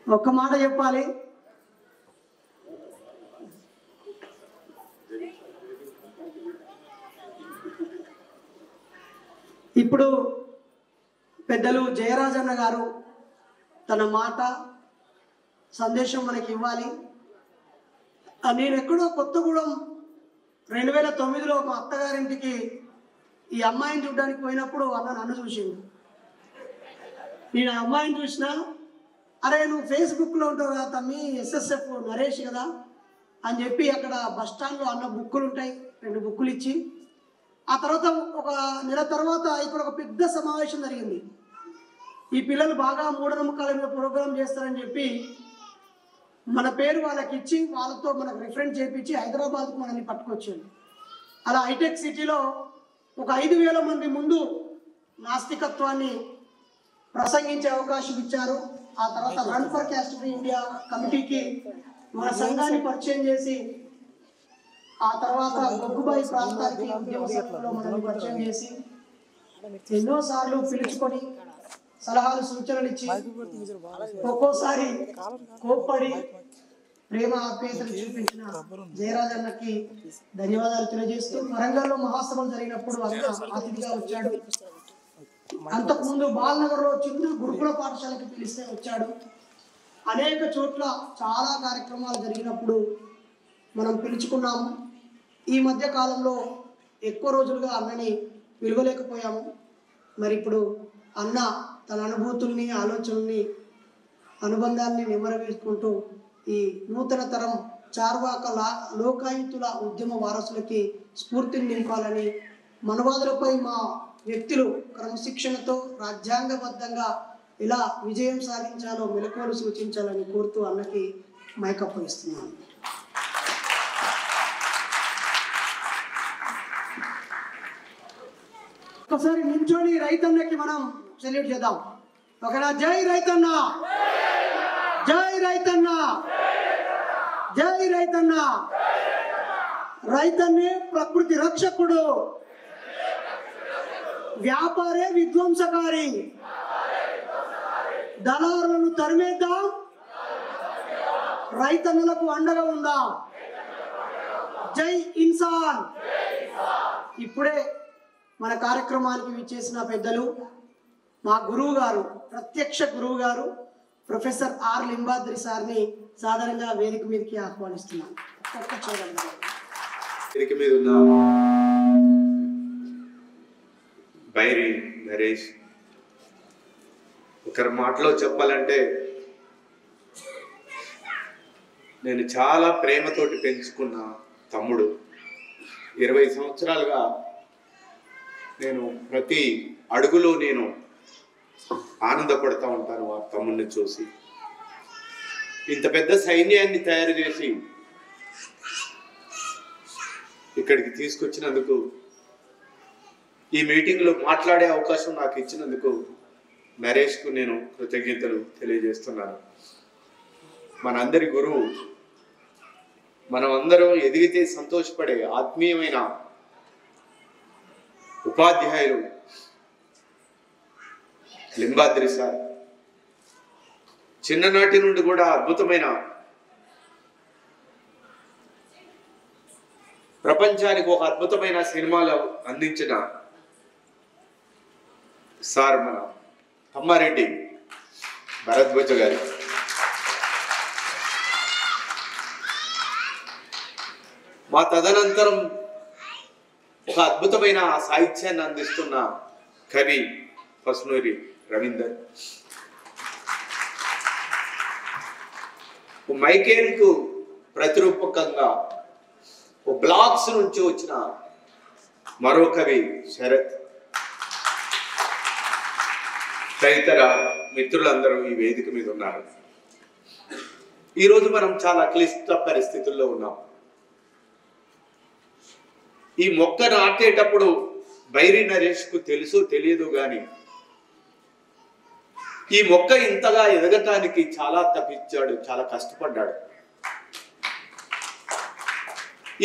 ఒక్క మాట చెప్పాలి. ఇప్పుడు పెద్దలు జయరాజన్న గారు తన మాట సందేశం మనకి ఇవ్వాలి. నేను ఎక్కడో కొత్తగూడెం 2009లో మా అత్తగారింటికి ఈ అమ్మాయిని చూడడానికి పోయినప్పుడు అన్న నన్ను చూసిండు. నేను ఆ అమ్మాయిని చూసినా, అరే నువ్వు ఫేస్బుక్లో ఉంటావు కదా తమ్మి, SSF నరేష్ కదా అని చెప్పి అక్కడ బస్ స్టాండ్లో అన్న బుక్కులు ఉంటాయి, 2 బుక్కులు ఇచ్చి, ఆ తర్వాత ఒక నెల తర్వాత ఇక్కడ ఒక పెద్ద సమావేశం జరిగింది. ఈ పిల్లలు బాగా మూఢనమ్మకాల మీద ప్రోగ్రాం చేస్తారని చెప్పి మన పేరు వాళ్ళకి ఇచ్చి వాళ్ళతో మనకు రిఫరెన్స్ చేయించి హైదరాబాద్కు మనల్ని పట్టుకొచ్చాడు. అలా హైటెక్ సిటీలో ఒక 5,000 మంది ముందు నాస్తికత్వాన్ని ప్రసంగించే అవకాశం ఇచ్చారు. ఆ తర్వాత run for caste free India కమిటీకి మన సంఘాన్ని పరిచయం చేసి, ఆ తర్వాత గొగ్గుబాయి ప్రాంతానికి ఉద్యమ సంఘంలో మనల్ని పరిచయం చేసి ఎన్నోసార్లు పిలుచుకొని సలహాలు సూచనలు ఇచ్చి ఒక్కోసారి కోప్పడి ప్రేమ ఆప్యాయతలు చూపించిన జయరాజన్నకి ధన్యవాదాలు తెలియజేస్తూ, వరంగల్లో మహాసభలు జరిగినప్పుడు అతిథిగా వచ్చాడు. అంతకుముందు బాలనగర్లో చిన్న గురుకుల పాఠశాలకి పిలిస్తే వచ్చాడు. అనేక చోట్ల చాలా కార్యక్రమాలు జరిగినప్పుడు మనం పిలుచుకున్నాము. ఈ మధ్య కాలంలో ఎక్కువ రోజులుగా అన్నని పిలవలేకపోయాము. మరి ఇప్పుడు అన్న తన అనుభూతుల్ని, ఆలోచనల్ని, అనుబంధాన్ని నెమరవేసుకుంటూ ఈ నూతన తరం చార్వాక లోకాయుతుల ఉద్యమ వారసులకి స్ఫూర్తిని నింపాలని, మనవాదులపై మా వ్యక్తులు క్రమశిక్షణతో రాజ్యాంగబద్ధంగా ఎలా విజయం సాధించాలో మెలకువలు సూచించాలని కోరుతూ అన్నకి మైకప్పు ఇస్తున్నాను. ఒకసారి నించోని రైతన్నకి మనం సెల్యూట్ చేద్దాం. ఒకనా జై రైతన్న, జై రైతన్న, జై రైతన్న. రైతన్నే ప్రకృతి రక్షకుడు, వ్యాపారే విధ్వంసకారి, దళారులను తరిమేద్దాం, రైతన్నులకు అండగా ఉందాం. జై ఇన్సాన్. ఇప్పుడే మన కార్యక్రమానికి విచ్చేసిన పెద్దలు, మా గురువు గారు, ప్రత్యక్ష గురువు గారు ప్రొఫెసర్ ఆర్ లింబాద్రి సార్ని సాధారణంగా వేదిక మీదకి ఆహ్వానిస్తున్నాను. వేదిక మీద ఉన్న బైరి నరేష్, ఒకరి మాటలో చెప్పాలంటే నేను చాలా ప్రేమతోటి పెంచుకున్న తమ్ముడు. 20 సంవత్సరాలుగా నేను ప్రతి అడుగులో నేను ఆనందపడుతూ ఉంటాను ఆ తమ్ముడిని చూసి. ఇంత పెద్ద సైన్యాన్ని తయారు చేసి ఇక్కడికి తీసుకొచ్చినందుకు, ఈ మీటింగ్లో మాట్లాడే అవకాశం నాకు ఇచ్చినందుకు నరేష్కు నేను కృతజ్ఞతలు తెలియజేస్తున్నాను. మనందరి గురువు, మనం అందరం ఎదిగితే సంతోషపడే ఆత్మీయమైన ఉపాధ్యాయులు లింబాద్రి సార్. చిన్ననాటి నుండి కూడా అద్భుతమైన, ప్రపంచానికి ఒక అద్భుతమైన సినిమాలు అందించిన సార్ మన తమ్మారెడ్డి భరద్వాజ గారు. మా తదనంతరం ఒక అద్భుతమైన సాహిత్యాన్ని అందిస్తున్న కవి పసునూరి రవీందర్. మైకేల్కు ప్రతిరూపకంగా బ్లాగ్స్ నుంచి వచ్చిన మరో కవి శరత్. తదితర మిత్రులందరూ ఈ వేదిక మీద ఉన్నారు. ఈరోజు మనం చాలా క్లిష్ట పరిస్థితుల్లో ఉన్నాం. ఈ మొక్క నాటేటప్పుడు బైరి నరేష్కు తెలుసు తెలియదు కానీ ఈ మొక్క ఇంతగా ఎదగటానికి చాలా తప్పించాడు, చాలా కష్టపడ్డాడు.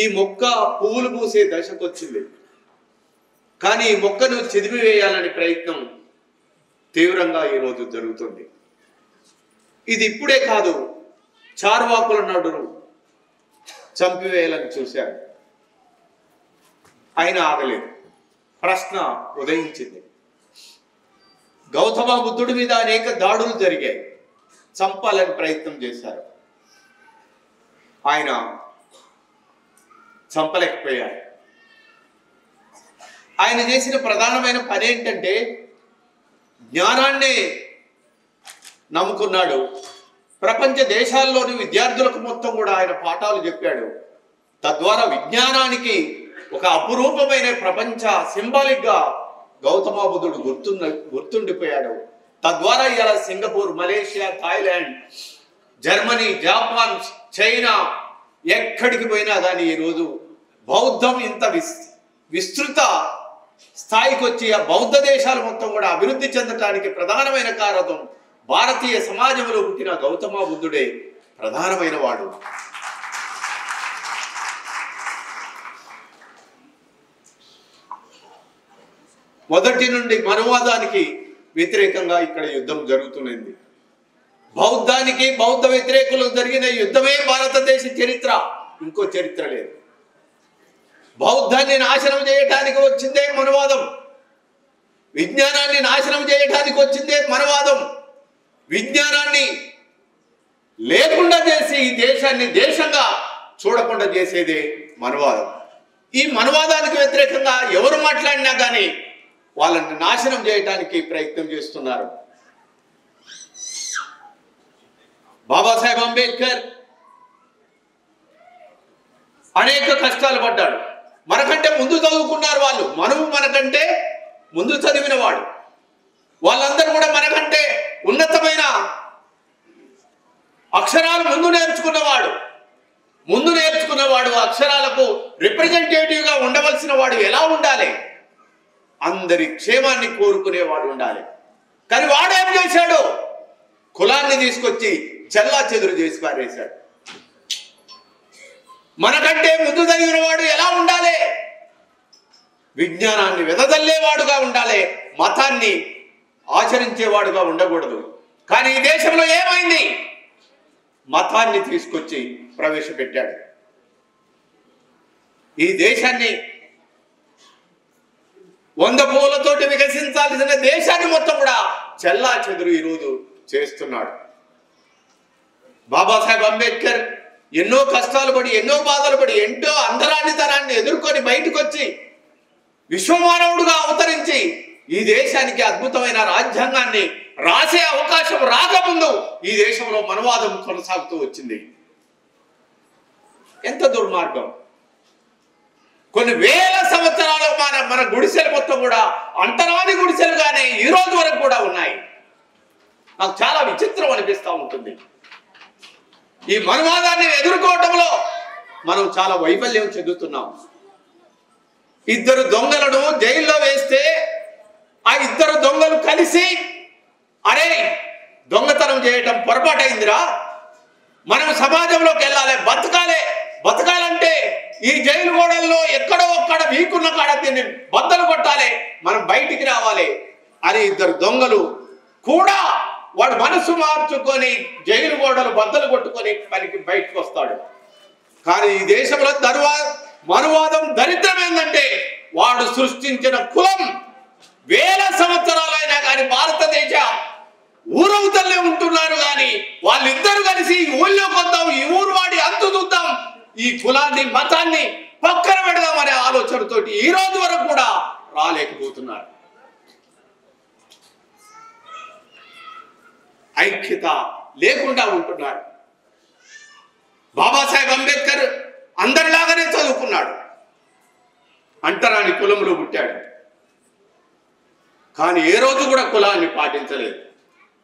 ఈ మొక్క పువ్వులు పూసే దశకు వచ్చింది. కానీ ఈ మొక్కను చెదిమివేయాలనే ప్రయత్నం తీవ్రంగా ఈరోజు జరుగుతుంది. ఇది ఇప్పుడే కాదు, చార్వాకుల నాడు చంపివేయాలని చూశారు, అయినా ఆగలేదు. ప్రశ్న ఉదయించింది. గౌతమ బుద్ధుడి మీద అనేక దాడులు జరిగాయి, చంపాలని ప్రయత్నం చేశారు, ఆయన చంపలేకపోయారు. ఆయన చేసిన ప్రధానమైన పని ఏంటంటే జ్ఞానాన్నే నమ్ముకున్నాడు. ప్రపంచ దేశాల్లోని విద్యార్థులకు మొత్తం కూడా ఆయన పాఠాలు చెప్పాడు. తద్వారా విజ్ఞానానికి ఒక అపురూపమైన ప్రపంచ సింబాలిక్గా గౌతమ బుద్ధుడు గుర్తుండిపోయాడు. తద్వారా ఇలా Singapore, Malaysia, Thailand, Germany, Japan, China ఎక్కడికి పోయినా కానీ ఈరోజు బౌద్ధం ఇంత విస్తృత స్థాయికి వచ్చి ఆ బౌద్ధ దేశాలు మొత్తం కూడా అభివృద్ధి చెందడానికి ప్రధానమైన కారణం భారతీయ సమాజంలో పుట్టిన గౌతమ బుద్ధుడే ప్రధానమైన వాడు. మొదటి నుండి మనువాదానికి వ్యతిరేకంగా ఇక్కడ యుద్ధం జరుగుతున్నది. బౌద్ధానికి బౌద్ధ వ్యతిరేకులకు జరిగిన యుద్ధమే భారతదేశ చరిత్ర, ఇంకో చరిత్ర లేదు. బౌద్ధాన్ని నాశనం చేయటానికి వచ్చిందే మనువాదం, విజ్ఞానాన్ని నాశనం చేయటానికి వచ్చిందే మనువాదం. విజ్ఞానాన్ని లేకుండా చేసి ఈ దేశాన్ని దేశంగా చూడకుండా చేసేదే మనువాదం. ఈ మనువాదానికి వ్యతిరేకంగా ఎవరు మాట్లాడినా కానీ వాళ్ళని నాశనం చేయటానికి ప్రయత్నం చేస్తున్నారు. బాబాసాహెబ్ అంబేద్కర్ అనేక కష్టాలు పడ్డాడు. మనకంటే ముందు చదువుకున్నారు వాళ్ళు, మనము మనకంటే ముందు చదివిన వాడు, వాళ్ళందరూ కూడా మనకంటే ఉన్నతమైన అక్షరాలు ముందు నేర్చుకున్నవాడు అక్షరాలకు రిప్రజెంటేటివ్గా ఉండవలసిన వాడు ఎలా ఉండాలి? అందరి క్షేమాన్ని కోరుకునేవాడు ఉండాలి. కానీ వాడు ఏం చేశాడు? కులాన్ని తీసుకొచ్చి చెల్లా చెదురు చేసి పారేశాడు. మనకంటే ముందు చదివిన వాడు ఎలా ఉండాలి? విజ్ఞానాన్ని వెదజల్లేవాడుగా ఉండాలి, మతాన్ని ఆచరించేవాడుగా ఉండకూడదు. కానీ ఈ దేశంలో ఏమైంది? మతాన్ని తీసుకొచ్చి ప్రవేశపెట్టాడు. ఈ దేశాన్ని 100 పూలతోటి వికసించాల్సిన దేశాన్ని మొత్తం కూడా చెల్లా చెదురు ఈరోజు చేస్తున్నాడు. బాబాసాహెబ్ అంబేద్కర్ ఎన్నో కష్టాలు పడి, ఎన్నో బాధలు పడి, ఎంతో అంధరానితనాన్ని ఎదుర్కొని బయటకు వచ్చి విశ్వమానవుడుగా అవతరించి ఈ దేశానికి అద్భుతమైన రాజ్యాంగాన్ని రాసే అవకాశం రాకముందు ఈ దేశంలో మనువాదం కొనసాగుతూ వచ్చింది. ఎంత దుర్మార్గం! కొన్ని వేల సంవత్సరాలు మన గుడిసెలు మొత్తం కూడా అంటరాని గుడిసెలుగానే ఈ రోజు వరకు కూడా ఉన్నాయి. నాకు చాలా విచిత్రం అనిపిస్తూ ఉంటుంది. ఈ మనువాదాన్ని ఎదుర్కోవటంలో మనం చాలా వైఫల్యం చెందుతున్నాం. 2 దొంగలను జైల్లో వేస్తే ఆ 2 దొంగలు కలిసి, అరే దొంగతనం చేయటం పొరపాటైందిరా, మనం సమాజంలోకి వెళ్ళాలి, బతకాలంటే ఈ జైలు గోడల్లో ఎక్కడో ఒక్కడ వీకున్న కాడ దీన్ని బద్దలు కొట్టాలి, మనం బయటికి రావాలి అని 2 దొంగలు కూడా వాడు మనసు మార్చుకొని జైలు గోడలు బద్దలు కొట్టుకొని పనికి బయటకు వస్తాడు. కానీ ఈ దేశంలో మనువాదం దరిద్రం ఏంటంటే వాడు సృష్టించిన కులం వేల సంవత్సరాలైనా కానీ భారతదేశ ఊరవుతలే ఉంటున్నారు. కానీ వాళ్ళిద్దరు కలిసి ఈ ఊళ్ళోకి వద్దాం, ఈ ఊరు వాడి అంతు చూద్దాం, ఈ కులాన్ని మతాన్ని పక్కన పెడదాం అనే ఆలోచనతోటి ఈ రోజు వరకు కూడా రాలేకపోతున్నారు. ఐక్యత లేకుండా ఉంటున్నారు. బాబాసాహెబ్ అంబేద్కర్ అందరిలాగానే చదువుకున్నాడు, అంటరాని కులంలో పుట్టాడు, కానీ ఏ రోజు కూడా కులాన్ని పాటించలేదు.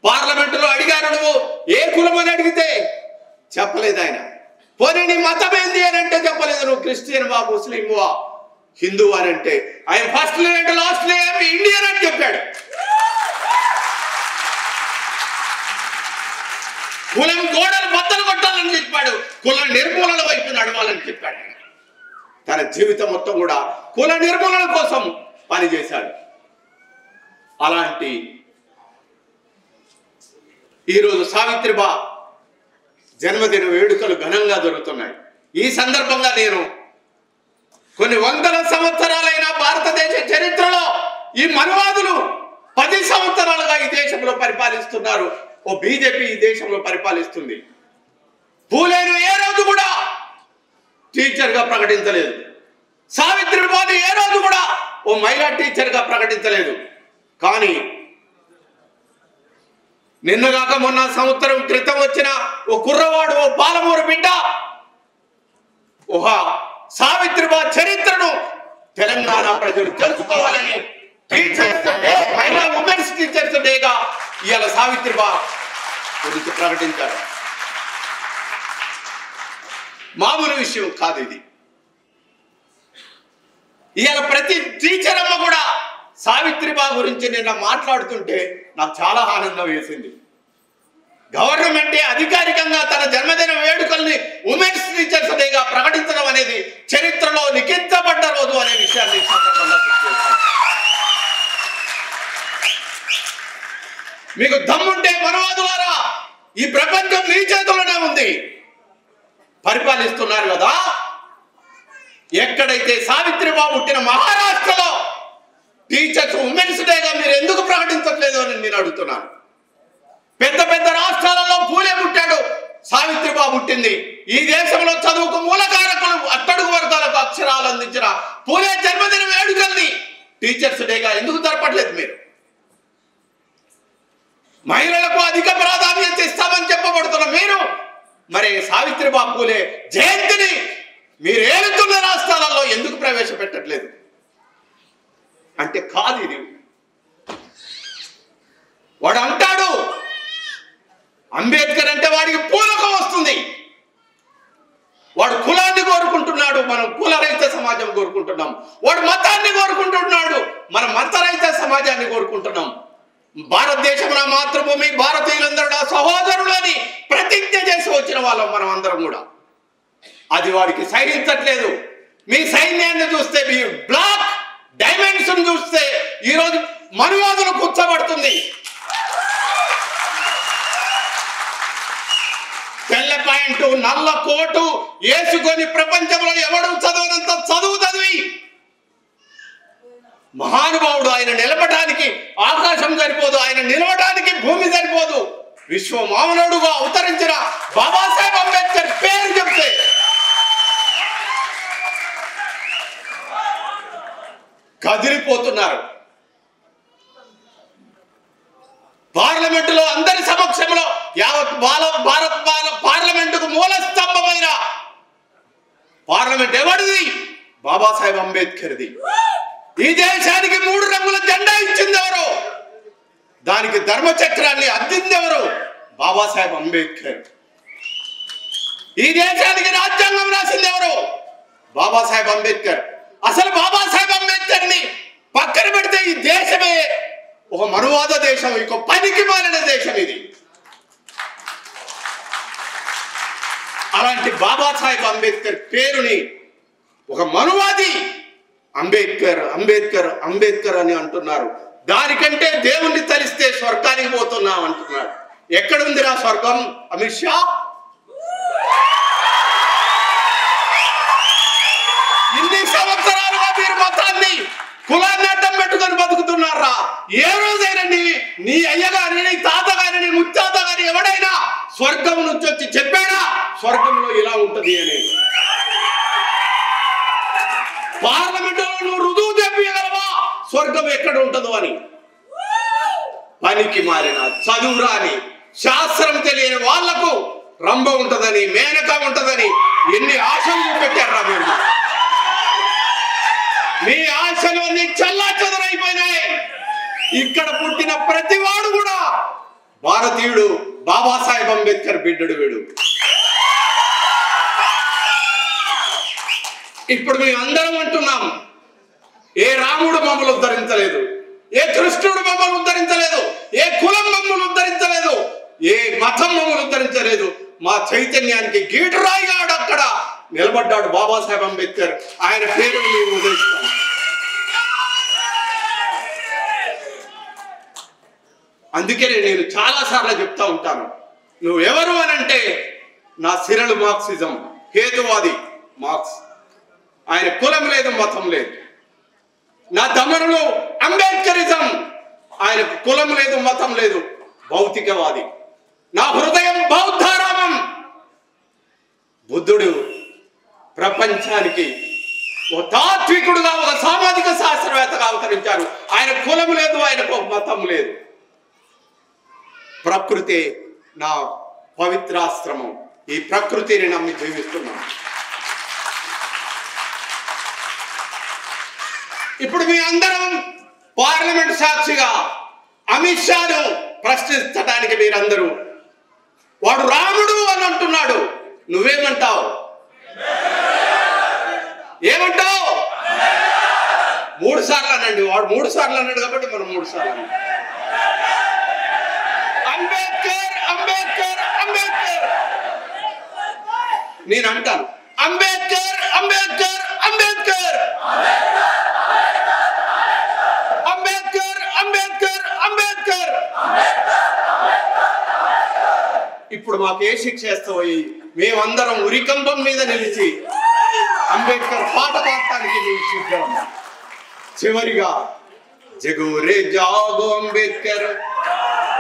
పార్లమెంటులో అడిగారు, నువ్వు ఏ కులం అని అడిగితే చెప్పలేదు ఆయన. పోనీ నీ మతం ఏంది అని అంటే చెప్పలేదు. నువ్వు క్రిస్టియన్ వా, ముస్లిం వా, హిందూ అని అంటే ఆయన ఫస్ట్ లేదంటే లాస్ట్ లేదు ఇండియన్ అని చెప్పాడు. కులం గోడలు బద్దలు కొట్టాలని చెప్పాడు, కులం నిర్మూలన వైపు నడవాలని చెప్పాడు. తన జీవితం మొత్తం కూడా కుల నిర్మూలన కోసం పనిచేశాడు. అలాంటి ఈరోజు సావిత్రిబా జన్మదిన వేడుకలు ఘనంగా జరుగుతున్నాయి. ఈ సందర్భంగా నేను కొన్ని వందల సంవత్సరాలైన భారతదేశ చరిత్రలో ఈ మనువాదులు 10 సంవత్సరాలుగా ఈ దేశంలో పరిపాలిస్తున్నారు. ఓ బీజేపీ ఈ దేశంలో పరిపాలిస్తుంది. పూలేను ఏ రోజు కూడా టీచర్గా ప్రకటించలేదు. సావిత్రిబాను ఏ రోజు కూడా ఓ మహిళా టీచర్గా ప్రకటించలేదు. కానీ నిన్నగాక మొన్న సంవత్సరం క్రితం వచ్చిన ఓ కుర్రవాడు, ఓ పాలమూరు బిడ్డ సావిత్రిబా చరిత్రను తెలంగాణ ప్రజలు తెలుసుకోవాలని టీచర్స్ డే, మహిళా ఉమెన్స్ టీచర్స్ డేగా ఇవాళ సావిత్రిబా గురించి ప్రకటించారు. మామూలు విషయం కాదు ఇది. ఇవాళ ప్రతి టీచర్ అమ్మ కూడా సావిత్రిబా గురించి నిన్న మాట్లాడుతుంటే నాకు చాలా ఆనందం వేసింది. గవర్నమెంటే అధికారికంగా తన జన్మదిన వేడుకల్ని ఉమెన్స్ టీచర్స్ డేగా ప్రకటించడం అనేది చరిత్రలో లిఖించబడ్డ రోజు అనే విషయాన్ని సందర్భంగా గుర్తుచేస్తాను. మీకు దమ్ముంటే మనవాదులారా, ఈ ప్రపంచం మీ చేతుల్లోనే ఉంది, పరిపాలిస్తున్నారు కదా. ఎక్కడైతే సావిత్రిబా పుట్టిన మహారాష్ట్రలో టీచర్స్ ఉమెన్స్ డేగా మీరు ఎందుకు ప్రకటించట్లేదు అని నేను అడుగుతున్నాను. పెద్ద పెద్ద రాష్ట్రాలలో పూలే పుట్టాడు, సావిత్రిబా పుట్టింది. ఈ దేశంలో చదువుకు మూలకారకులు, అట్టడుగు వర్గాలకు అక్షరాలు అందించిన పూలే జన్మదిన వేడుకల్ని టీచర్స్ డేగా ఎందుకు జరపట్లేదు మీరు? మహిళలకు అధిక ప్రాధాన్యత ఇస్తామని చెప్పబడుతున్న మీరు మరి సావిత్రిబా పూలే జయంతిని మీరు ఏలుతున్న రాష్ట్రాలలో ఎందుకు ప్రవేశపెట్టట్లేదు? అంటే కాదు ఇది. వాడు అంటాడు అంబేద్కర్ అంటే వాడికి పూనకం వస్తుంది. వాడు కులాన్ని కోరుకుంటున్నాడు, మనం కులరహిత సమాజం కోరుకుంటున్నాం. వాడు మతాన్ని కోరుకుంటున్నాడు, మనం మతరహిత సమాజాన్ని కోరుకుంటున్నాం. భారతదేశం నా మాతృభూమి, భారతీయులందరూ నా సహోదరులని ప్రతిజ్ఞ చేసి వచ్చిన వాళ్ళం మనం అందరం కూడా. అది వాడికి సహించట్లేదు. మీ సైన్యాన్ని చూస్తే, మీ బ్లాక్ డైమెన్షన్ చూస్తే ఈరోజు మనువాదులు కూర్చోబడుతుంది. తెల్ల పాయింట్, నల్ల కోటు వేసుకొని ప్రపంచంలో ఎవడు చదవనంత చదువు చదివి మహానుభావుడు. ఆయన నిలబడటానికి ఆకాశం సరిపోదు, ఆయన నిలవడానికి భూమి సరిపోదు. విశ్వ మానవుడుగా అవతరించిన బాబాసాహెబ్ అంబేద్కర్ పేరు చెప్తే కదిలిపోతున్నారు. పార్లమెంటులో అందరి సమక్షంలో యావత్ భారత్ పార్లమెంటుకు మూల స్తంభమైన పార్లమెంట్ ఎవరిది? బాబాసాహెబ్ అంబేద్కర్ది. ఈ దేశానికి 3 రంగుల జెండా ఇచ్చింది ఎవరు? దానికి ధర్మచక్రాన్ని అద్దింది ఎవరు? బాబాసాహెబ్ అంబేద్కర్. ఈ దేశానికి రాజ్యాంగం రాసింది ఎవరు? బాబాసాహెబ్ అంబేద్కర్. అసలు బాబాసాహెబ్ అంబేద్కర్ ని పక్కన పెడితే ఈ దేశమే ఒక మనువాద దేశం, ఇంకో పనికి మారిన దేశం ఇది. అలాంటి బాబాసాహెబ్ అంబేద్కర్ పేరుని ఒక మనువాది అంబేద్కర్ అంబేద్కర్ అంబేద్కర్ అని అంటున్నారు. దానికంటే దేవుణ్ణి తలిస్తే స్వర్గానికి పోతున్నాం అంటున్నాడు. ఎక్కడుందిరా స్వర్గం? అమిత్ షా ఇన్ని సంవత్సరాలుగా మీరు మతాన్ని కులాన్ని అడ్డం పెట్టుకొని బతుకుతున్నారా? ఏ రోజైనా నీ అయ్యగారి, నీ తాతగారి, నీ ముత్తాత గారి ఎవడైనా స్వర్గం నుంచి వచ్చి చెప్పాడా స్వర్గంలో ఇలా ఉంటది అని? పార్లమెంటులో నువ్వు రుజువు చెప్పగలవా స్వర్గం ఎక్కడ ఉంటుందో అని? పనికి మారిన చదువు రాని శాస్త్రం తెలియని వాళ్లకు రంభ ఉంటదని, మేనక ఉంటదని ఎన్ని ఆశలు చూపెట్టారా మీరు? మీ ఆశలు అన్ని చల్లా చెదరైపోయినాయి. ఇక్కడ పుట్టిన ప్రతివాడు కూడా భారతీయుడు, బాబాసాహెబ్ అంబేద్కర్ బిడ్డడు వీడు. ఇప్పుడు మేము అందరం అంటున్నాం, ఏ రాముడు మమ్మల్ని ఉద్ధరించలేదు, ఏ కృష్ణుడు మమ్మల్ని ఉద్ధరించలేదు, ఏ కులం మమ్మల్ని ఉద్ధరించలేదు, ఏ మతం మమ్మల్ని ఉద్ధరించలేదు. మా చైతన్యానికి గీటురాయిగా అక్కడ నిలబడ్డాడు బాబాసాహెబ్ అంబేద్కర్. ఆయన పేరు మేము ఉదయిస్తాం. అందుకే నేను చాలాసార్లు చెప్తా ఉంటాను, నువ్వెవరు అని అంటే నా సిరలు మార్క్సిజం, హేతువాది మార్క్స్, ఆయన కులం లేదు మతం లేదు. నా తమ్ముడు అంబేద్కరిజం, ఆయనకు కులం లేదు మతం లేదు, భౌతికవాది. నా హృదయం బౌద్ధారామం. బుద్ధుడు ప్రపంచానికి ఒక తాత్వికుడుగా, ఒక సామాజిక శాస్త్రవేత్తగా అవతరించారు. ఆయన కులం లేదు, ఆయనకు మతం లేదు. ప్రకృతి నా పవిత్రాశ్రమం. ఈ ప్రకృతిని నమ్మి జీవిస్తున్నాను. ఇప్పుడు మీ అందరం పార్లమెంట్ సాక్షిగా అమిత్ షాను ప్రశ్నించడానికి మీరందరూ, వాడు రాముడు అని అంటున్నాడు, నువ్వేమంటావు? ఏమంటావు? 3 సార్లు అనండి. వాడు 3 సార్లు అన్నాడు కాబట్టి మనం 3 సార్లు అన్నాం. అంబేద్కర్ అంబేద్కర్ అంబేద్కర్. నేను అంటాను అంబేద్కర్ అంబేద్కర్ అంబేద్కర్ అంబేద్కర్ అంబేద్కర్ అంబేద్కర్. ఇప్పుడు మాకు ఏ శిక్ష వేస్తాయి? మేమందరం ఉరికంబం మీద నిలిచి అంబేద్కర్ పాట పాడటానికి సిద్ధం. చివరిగా జగోరే జాగో అంబేద్కర్,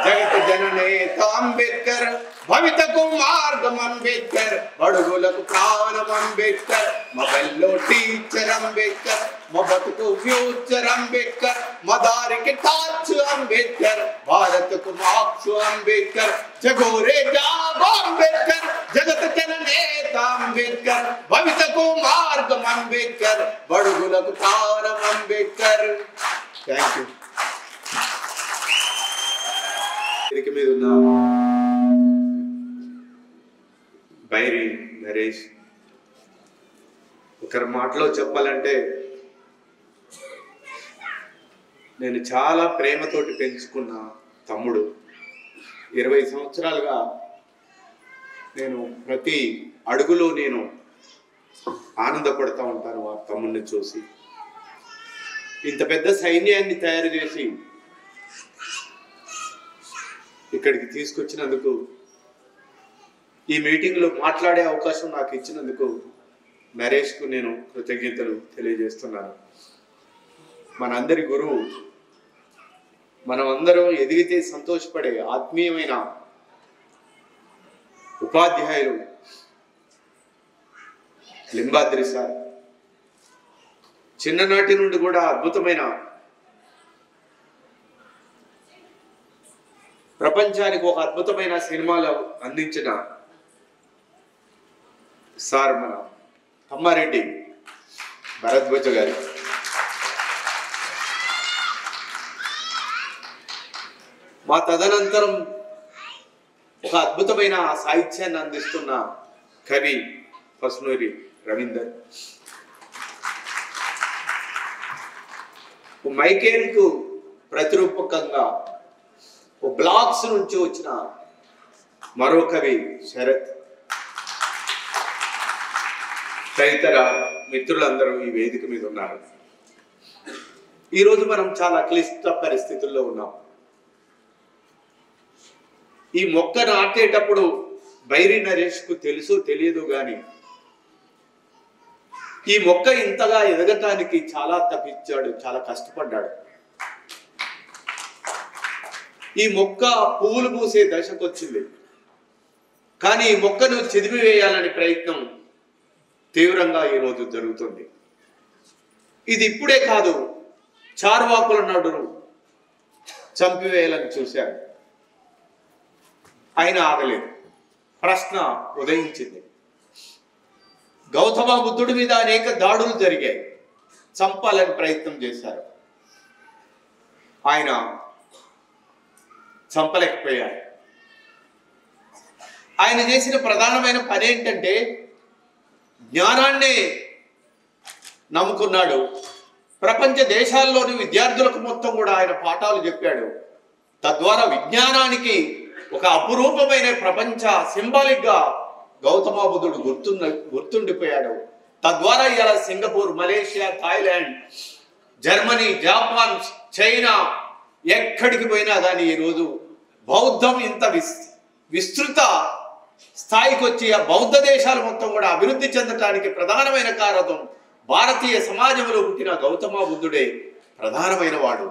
జగత్ జననేత అంబేద్కర్, భవితకు మార్గం అంబేద్కర్, బడుగులకు ప్రాణం అంబేద్కర్, మొబైల్లో టీచర్ అంబేద్కర్, మా బతుకు ఫ్యూచర్ అంబేద్కర్, మా దారికి టార్చ్ అంబేద్కర్, భారత్కు మార్క్స్ అంబేద్కర్. జగోరే జాగో అంబేద్కర్, జగత్ జననేత అంబేద్కర్, భవితకు మార్గం అంబేద్కర్, బడుగులకు ప్రాణం అంబేద్కర్. Thank you. వేదిక మీద ఉన్న బైరి నరేష్, ఒకరి మాటలో చెప్పాలంటే నేను చాలా ప్రేమతోటి పెంచుకున్న తమ్ముడు. 20 సంవత్సరాలుగా నేను ప్రతి అడుగులో నేను ఆనందపడుతూ ఉంటాను ఆ తమ్ముడిని చూసి. ఇంత పెద్ద సైన్యాన్ని తయారు చేసి ఇక్కడికి తీసుకొచ్చినందుకు, ఈ మీటింగ్లో మాట్లాడే అవకాశం నాకు ఇచ్చినందుకు నరేష్కు నేను కృతజ్ఞతలు తెలియజేస్తున్నాను. మనందరి గురువు, మనం అందరం ఎదిగితే సంతోషపడే ఆత్మీయమైన ఉపాధ్యాయులు లింబాద్రి సార్. చిన్ననాటి నుండి కూడా అద్భుతమైన, ప్రపంచానికి ఒక అద్భుతమైన సినిమాలు అందించిన సార్ మన కమ్మారెడ్డి భరద్వాజ గారు. మా తదనంతరం ఒక అద్భుతమైన సాహిత్యాన్ని అందిస్తున్న కవి పసునూరి రవీందర్. మైకేల్కు ప్రతిరూపకంగా బ్లాక్స్ నుంచి వచ్చిన మరో కవి శరత్. తదితర మిత్రులందరూ ఈ వేదిక మీద ఉన్నారు. ఈరోజు మనం చాలా క్లిష్ట పరిస్థితుల్లో ఉన్నాం. ఈ మొక్క నాటేటప్పుడు బైరి నరేష్కు తెలుసు తెలియదు కానీ ఈ మొక్క ఇంతగా ఎదగటానికి చాలా తప్పించాడు, చాలా కష్టపడ్డాడు. ఈ మొక్క పువ్వులు పూసే దశకు వచ్చింది, కానీ ఈ మొక్కను చెదిమివేయాలనే ప్రయత్నం తీవ్రంగా ఈరోజు జరుగుతుంది. ఇది ఇప్పుడే కాదు, చార్వాకుల నడును చంపివేయాలని చూశారు, ఆయన ఆగలేదు. ప్రశ్న ఉదయించింది. గౌతమ బుద్ధుడి మీద అనేక దాడులు జరిగాయి, చంపాలని ప్రయత్నం చేశారు, ఆయన చంపలేకపోయారు. ఆయన చేసిన ప్రధానమైన పని ఏంటంటే జ్ఞానాన్ని నమ్ముకున్నాడు. ప్రపంచ దేశాల్లోని విద్యార్థులకు మొత్తం కూడా ఆయన పాఠాలు చెప్పాడు. తద్వారా విజ్ఞానానికి ఒక అపురూపమైన ప్రపంచ సింబాలిక్ గా గౌతమ బుద్ధుడు గుర్తుండిపోయాడు. తద్వారా ఇలా Singapore, Malaysia, Thailand, Germany, Japan, China ఎక్కడికి పోయినా కానీ ఈరోజు బౌద్ధం ఇంత విస్తృత స్థాయికి వచ్చి ఆ బౌద్ధ దేశాలు మొత్తం కూడా అభివృద్ధి చెందటానికి ప్రధానమైన కారణం భారతీయ సమాజంలో పుట్టిన గౌతమ బుద్ధుడే ప్రధానమైన వాడు.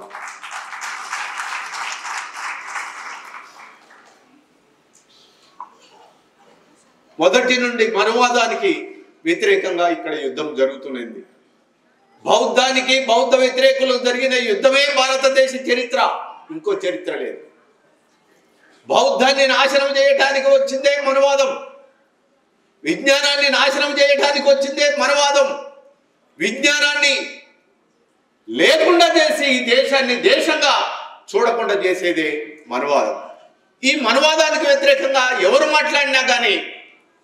మొదటి నుండి మనువాదానికి వ్యతిరేకంగా ఇక్కడ యుద్ధం జరుగుతున్నది. బౌద్ధానికి బౌద్ధ వ్యతిరేకులకు జరిగిన యుద్ధమే భారతదేశ చరిత్ర, ఇంకో చరిత్ర లేదు. బౌద్ధాన్ని నాశనం చేయటానికి వచ్చిందే మనువాదం, విజ్ఞానాన్ని నాశనం చేయటానికి వచ్చిందే మనువాదం, విజ్ఞానాన్ని లేకుండా చేసి ఈ దేశాన్ని దేశంగా చూడకుండా చేసేదే మనువాదం. ఈ మనువాదానికి వ్యతిరేకంగా ఎవరు మాట్లాడినా కానీ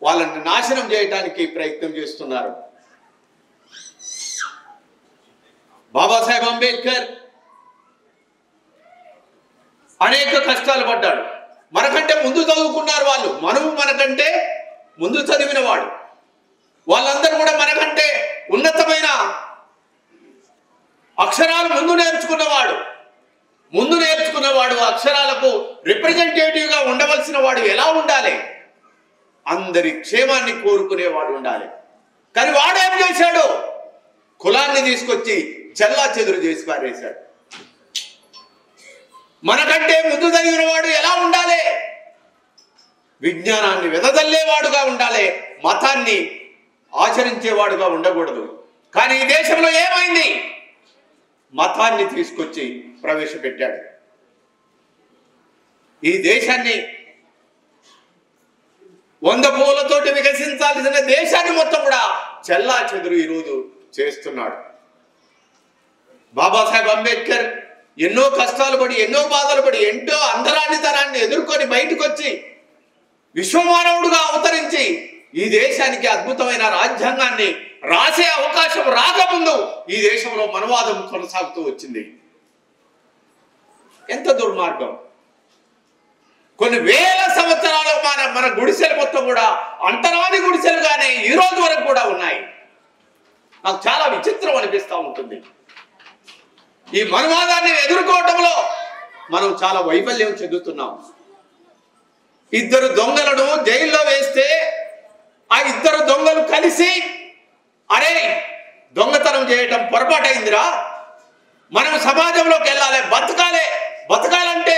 వాళ్ళని నాశనం చేయటానికి ప్రయత్నం చేస్తున్నారు. బాబాసాహెబ్ అంబేద్కర్ అనేక కష్టాలు పడ్డాడు. మనకంటే ముందు చదువుకున్నారు వాళ్ళు, మనకంటే ముందు చదివిన వాడు, వాళ్ళందరూ కూడా మనకంటే ఉన్నతమైన అక్షరాలు ముందు నేర్చుకున్నవాడు అక్షరాలకు రిప్రజెంటేటివ్గా ఉండవలసిన వాడు ఎలా ఉండాలి, అందరి క్షేమాన్ని కోరుకునేవాడు ఉండాలి. కానీ వాడు ఏం చేశాడు, కులాన్ని తీసుకొచ్చి చెల్లా చెదురు చేసి పారేశాడు. మనకంటే ముందు చదివిన వాడు ఎలా ఉండాలి, విజ్ఞానాన్ని వెదజల్లేవాడుగా ఉండాలి, మతాన్ని ఆచరించేవాడుగా ఉండకూడదు. కానీ ఈ దేశంలో ఏమైంది, మతాన్ని తీసుకొచ్చి ప్రవేశపెట్టాడు. ఈ దేశాన్ని 100 పూలతోటి వికసించాల్సిన దేశాన్ని మొత్తం కూడా చెల్లా చెదురు ఈరోజు చేస్తున్నాడు. బాబాసాహెబ్ అంబేద్కర్ ఎన్నో కష్టాలు పడి, ఎన్నో బాధలు పడి, ఎంతో అంతరానితనాన్ని ఎదుర్కొని బయటకు వచ్చి విశ్వమానవుడుగా అవతరించి ఈ దేశానికి అద్భుతమైన రాజ్యాంగాన్ని రాసే అవకాశం రాకముందు ఈ దేశంలో మనువాదం కొనసాగుతూ వచ్చింది. ఎంత దుర్మార్గం! కొన్ని వేల సంవత్సరాలు మన గుడిసెలు మొత్తం కూడా అంతరాని గుడిసెలుగానే ఈ రోజు వరకు కూడా ఉన్నాయి. నాకు చాలా విచిత్రం అనిపిస్తూ ఉంటుంది. ఈ మనువాదాన్ని ఎదుర్కోవటంలో మనం చాలా వైఫల్యం చెందుతున్నాం. 2 దొంగలను జైల్లో వేస్తే ఆ 2 దొంగలు కలిసి, అరే దొంగతనం చేయటం పొరపాటైందిరా, మనం సమాజంలోకి వెళ్ళాలి, బతకాలంటే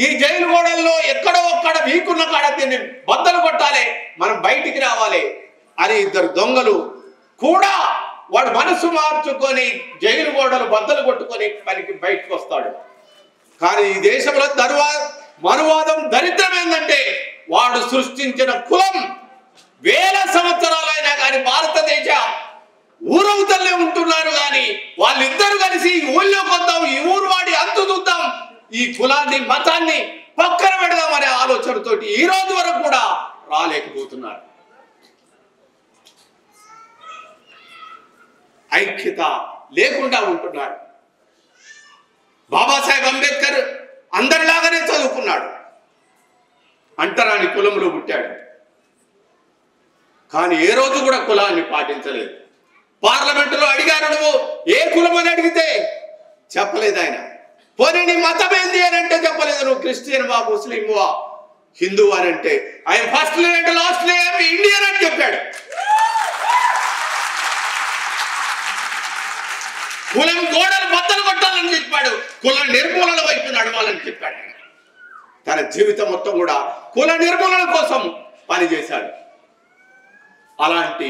ఈ జైలు గోడల్లో ఎక్కడో ఒక్కడ వీకున్న కాడ దీన్ని బద్దలు కొట్టాలి, మనం బయటికి రావాలి అని 2 దొంగలు కూడా వాడు మనసు మార్చుకొని జైలు గోడలు బద్దలు కొట్టుకొని పనికి బయటకు వస్తాడు. కానీ ఈ దేశంలో మనువాదం దరిద్రం ఏంటంటే వాడు సృష్టించిన కులం వేల సంవత్సరాలైనా కానీ భారతదేశ ఊరవుతలే ఉంటున్నారు. కానీ వాళ్ళిద్దరూ కలిసి ఈ ఊళ్ళోకి వద్దాం, ఈ ఊరు వాడి అంతు చూద్దాం, ఈ కులాన్ని మతాన్ని పక్కన పెడదాం అనే ఆలోచనతోటి ఈ రోజు వరకు కూడా రాలేకపోతున్నారు. ఐక్యత లేకుండా ఉంటున్నారు. బాబాసాహెబ్ అంబేద్కర్ అందరిలాగానే చదువుకున్నాడు, అంటరాని కులంలో పుట్టాడు. కానీ ఏ రోజు కూడా కులాన్ని పాటించలేదు. పార్లమెంటులో అడిగారు, నువ్వు ఏ కులం అని అడిగితే చెప్పలేదు ఆయన. పోనీ నీ మతం ఏంది అని అంటే చెప్పలేదు. నువ్వు క్రిస్టియన్ వా, ముస్లిం వా, హిందూ అని అంటే ఆయన ఫస్ట్ లేదంటే లాస్ట్ లేమి ఇండియన్ అని చెప్పాడు. కులం గోడలు బద్దలు కొట్టాలని చెప్పాడు, కుల నిర్మూలన వైపు నడవాలని చెప్పాడు. తన జీవితం మొత్తం కూడా కుల నిర్మూలన కోసం పనిచేశాడు. అలాంటి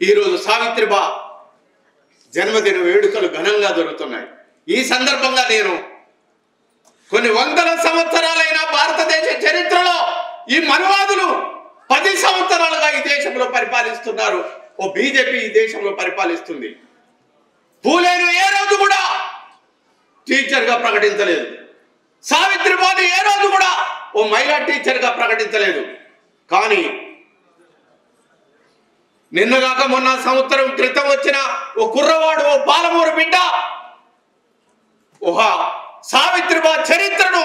ఈరోజు సావిత్రిబా జన్మదిన వేడుకలు ఘనంగా జరుగుతున్నాయి. ఈ సందర్భంగా నేను కొన్ని వందల సంవత్సరాలైన భారతదేశ చరిత్రలో ఈ మనువాదులు 10 సంవత్సరాలుగా ఈ దేశంలో పరిపాలిస్తున్నారు. ఓ బీజేపీ ఈ దేశంలో పరిపాలిస్తుంది. పూలేను ఏ రోజు కూడా టీచర్గా ప్రకటించలేదు. సావిత్రిబాను ఏ రోజు కూడా ఓ మహిళా టీచర్గా ప్రకటించలేదు. కానీ నిన్నగాక మొన్న సంవత్సరం క్రితం వచ్చిన ఓ కుర్రవాడు, ఓ పాలమూరు బిడ్డ సావిత్రిబా చరిత్రను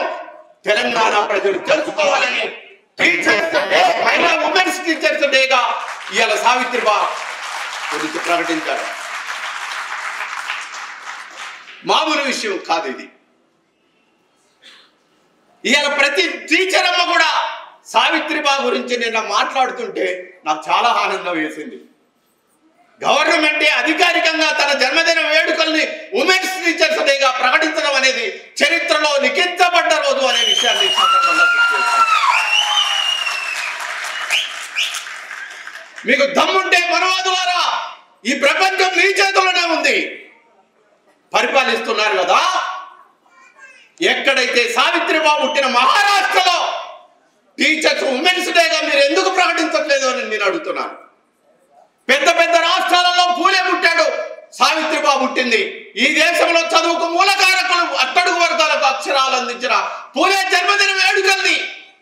తెలంగాణ ప్రజలు తెలుసుకోవాలని టీచర్స్ డే, మహిళా ఉమెన్స్ టీచర్స్ డేగా ఇవాళ సావిత్రిబా గురించి ప్రకటించారు. మామూలు విషయం కాదు ఇది. ఇవాళ ప్రతి టీచర్ అమ్మ కూడా సావిత్రిబా గురించి నిన్న మాట్లాడుతుంటే నాకు చాలా ఆనందం వేసింది. గవర్నమెంట్ అధికారికంగా తన జన్మదిన వేడుకల్ని ఉమెన్స్ టీచర్స్ డేగా ప్రకటించడం అనేది చరిత్రలో లిఖించబడ్డ రోజు అనే విషయాన్ని సందర్భంగా మీకు దమ్ముంటే మనవాదులారా, ఈ ప్రపంచం మీ చేతుల్లోనే ఉంది, పరిపాలిస్తున్నారు కదా. ఎక్కడైతే సావిత్రిబా పుట్టిన మహారాష్ట్రలో టీచర్స్ ఉమెన్స్ డేగా మీరు ఎందుకు ప్రకటించట్లేదు అని నేను అడుగుతున్నాను. పెద్ద పెద్ద రాష్ట్రాలలో పూలే పుట్టాడు, సావిత్రిబా పుట్టింది. ఈ దేశంలో చదువుకు మూలకారకులు అట్టడుగు వర్గాలకు అక్షరాలు అందించిన పూలే జన్మదిన వేడుకల్ని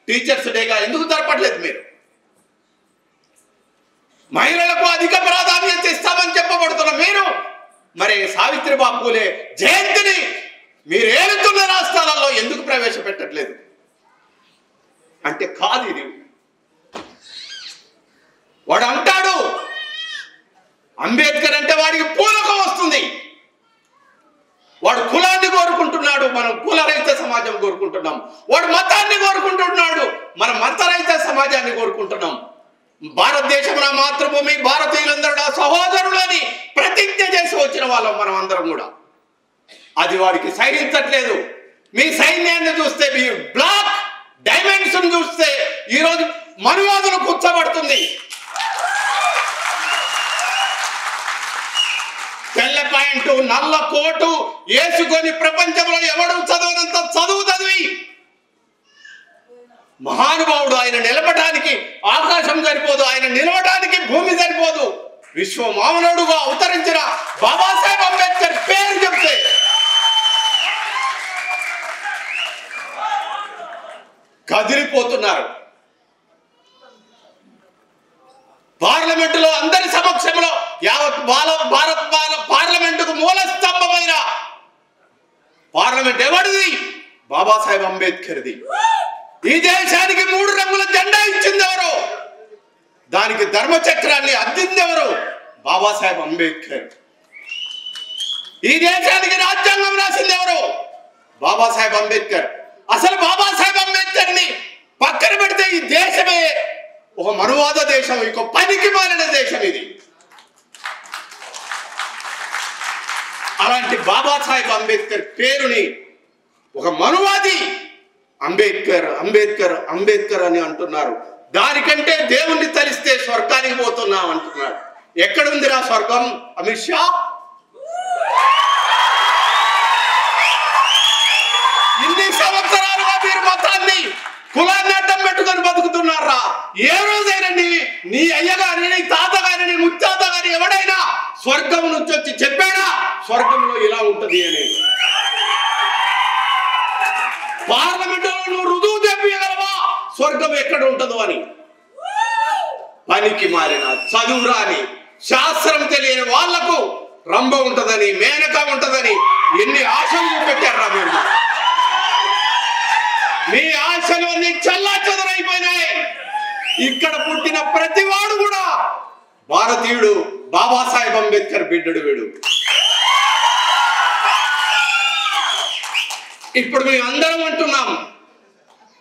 టీచర్స్ డేగా ఎందుకు జరపట్లేదు మీరు? మహిళలకు అధిక ప్రాధాన్యత ఇస్తామని చెప్పబడుతున్న మీరు మరి సావిత్రిబా పూలే జయంతిని మీరు ఏలుతున్న రాష్ట్రాలలో ఎందుకు ప్రవేశపెట్టట్లేదు అంటే కాదు ఇది. వాడు అంటాడు అంబేద్కర్ అంటే వాడికి పూలకం వస్తుంది, వాడు కులాన్ని కోరుకుంటున్నాడు, మనం కులరహిత సమాజం కోరుకుంటున్నాం. వాడు మతాన్ని కోరుకుంటున్నాడు, మనం మతరహిత సమాజాన్ని కోరుకుంటున్నాం. భారతదేశం నా మాతృభూమి, భారతీయులందరూ నా సహోదరులు అని ప్రతిజ్ఞ చేసి వచ్చిన వాళ్ళం మనం అందరం కూడా. అది వాడికి సహించట్లేదు. మీ సైన్యాన్ని చూస్తే, మీ బ్లాక్ డైమెన్షన్ చూస్తే ఈరోజు మనువాదులు కూర్చోబడుతుంది. తెల్ల పాయింట్ నల్ల కోటు వేసుకొని ప్రపంచంలో ఎవడు చదవనంత చదువు చదివి మహానుభావుడు, ఆయన నిలబడడానికి ఆకాశం సరిపోదు, ఆయన నిలవడానికి భూమి సరిపోదు, విశ్వ మానవుడుగా అవతరించిన బాబాసాహెబ్ అంబేద్కర్ పేరు చెప్తే కదిలిపోతున్నారు. పార్లమెంటులో అందరి సమక్షంలో యావత్ భారత్ పార్లమెంటుకు మూల స్తంభమైన పార్లమెంట్ ఎవరిది? బాబాసాహెబ్ అంబేద్కర్ది. ఈ దేశానికి 3 రంగుల జెండా ఇచ్చింది ఎవరు? దానికి ధర్మచక్రాన్ని అద్దింది ఎవరు? బాబాసాహెబ్ అంబేద్కర్. ఈ దేశానికి రాజ్యాంగం రాసింది ఎవరు? బాబాసాహెబ్ అంబేద్కర్. అసలు బాబాసాహెబ్ అంబేద్కర్ ని పక్కన పెడితే ఈ దేశమే ఒక మనువాద దేశం, ఇక పనికి మాలిన దేశం ఇది. అలాంటి బాబాసాహెబ్ అంబేద్కర్ పేరుని ఒక మనువాది అంబేద్కర్ అంబేద్కర్ అంబేద్కర్ అని అంటున్నారు. దానికంటే దేవుణ్ణి తలిస్తే స్వర్గానికి పోతున్నాం అంటున్నాడు. ఎక్కడుందిరా స్వర్గం? అమిత్ షా ఇన్ని సంవత్సరాలుగా మీరు మతాన్ని కులాన్ని అడ్డం పెట్టుకొని బతుకుతున్నారా? ఏ రోజైనా నీ అయ్యగారి, నీ తాతగారి, నీ ముత్తాత గారి ఎవడైనా స్వర్గం నుంచి వచ్చి చెప్పాడా స్వర్గంలో ఇలా ఉంటది అని? పార్లమెంటులో నువ్వు రుజువు చెప్పగలవా స్వర్గం ఎక్కడ ఉంటుందో అని? పనికి మారిన చదువు రాని శాస్త్రం తెలియని వాళ్లకు రంభ ఉంటదని, మేనక ఉంటదని ఎన్ని ఆశలు పెట్టారా మీరు? మీ ఆశలు అన్ని చల్లా చెదరైపోయినాయి. ఇక్కడ పుట్టిన ప్రతివాడు కూడా భారతీయుడు, బాబాసాహెబ్ అంబేద్కర్ బిడ్డడు వీడు. ఇప్పుడు మేము అందరం అంటున్నాం,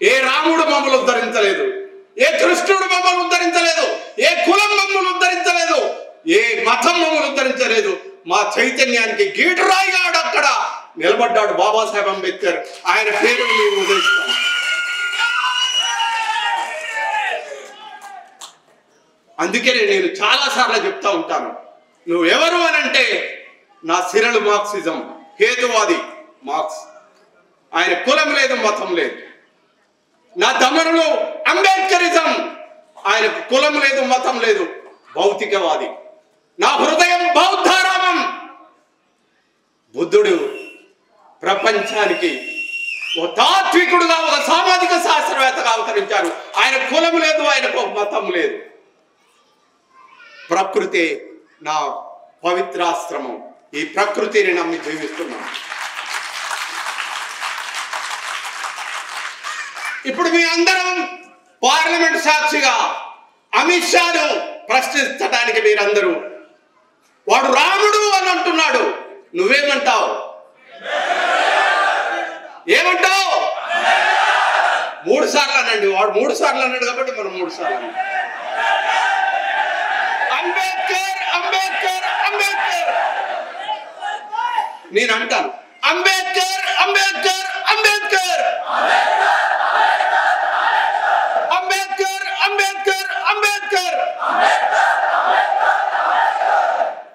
ఏ రాముడు మమ్మల్ని ఉద్ధరించలేదు, ఏ కృష్ణుడు మమ్మల్ని ఉద్ధరించలేదు, ఏ కులం మమ్మల్ని ఉద్ధరించలేదు, ఏ మతం మమ్మల్ని ఉద్ధరించలేదు. మా చైతన్యానికి గీటురాయిగా అక్కడ నిలబడ్డాడు బాబాసాహెబ్ అంబేద్కర్. ఆయన పేరు మేము ఉదయిస్తాం. అందుకే నేను చాలా సార్లు చెప్తా ఉంటాను, నువ్వు ఎవరు అని అంటే నా సిరలు మార్క్సిజం, హేతువాది మార్క్స్. ఆయన కులం లేదు, మతం లేదు. నా దమనులు అంబేద్కరిజం, ఆయనకు కులం లేదు, మతం లేదు, భౌతికవాది. నా హృదయం బౌద్ధారామం. బుద్ధుడు ప్రపంచానికి ఒక తాత్వికుడుగా, ఒక సామాజిక శాస్త్రవేత్తగా అవతరించారు. ఆయన కులం లేదు, ఆయనకు మతం లేదు. ప్రకృతి నా పవిత్రాశ్రమం. ఈ ప్రకృతిని నమ్మి జీవిస్తున్నాను. ఇప్పుడు మీ అందరం పార్లమెంట్ సాక్షిగా అమిత్ షాను ప్రశ్నించడానికి మీరందరూ, వాడు రాముడు అని అంటున్నాడు, నువ్వేమంటావు? ఏమంటావు? 3 సార్లు అనండి. వాడు 3 సార్లు అన్నాడు కాబట్టి మనం 3 సార్లు అన్నాం. అంబేద్కర్ అంబేద్కర్ అంబేద్కర్. నేను అంటాను అంబేద్కర్ అంబేద్కర్ అంబేద్కర్ అంబేద్కర్ అంబేద్కర్ అంబేద్కర్.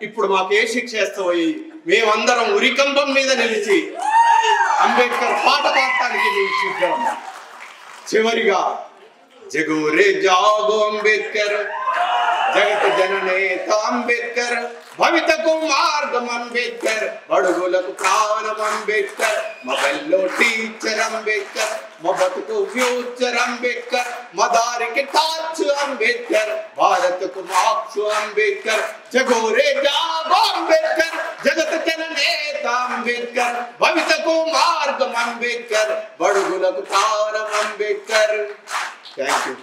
ఇప్పుడు మాకు ఏ శిక్ష వేస్తాయి? మేమందరం ఉరికంబం మీద నిలిచి అంబేద్కర్ పాట పాడటానికి మేము సిద్ధం. చివరిగా జగోరే జాగో అంబేద్కర్, జగత్ జననేత అంబేద్కర్, భవితకు మార్గం అంబేద్కర్, బడుగులకు ప్రాణం అంబేద్కర్, మా బెల్లో టీచర్ అంబేద్కర్, మా బతుకు ఫ్యూచర్ అంబేద్కర్, మా దారికి టార్చ్ అంబేద్కర్, భారత్కు మార్క్స్ అంబేద్కర్. జగోరే జాగో అంబేద్కర్, జగత్ జననేత అంబేద్కర్, భవితకు మార్గం అంబేద్కర్, బడుగులకు ప్రాణం అంబేద్కర్. Thank you.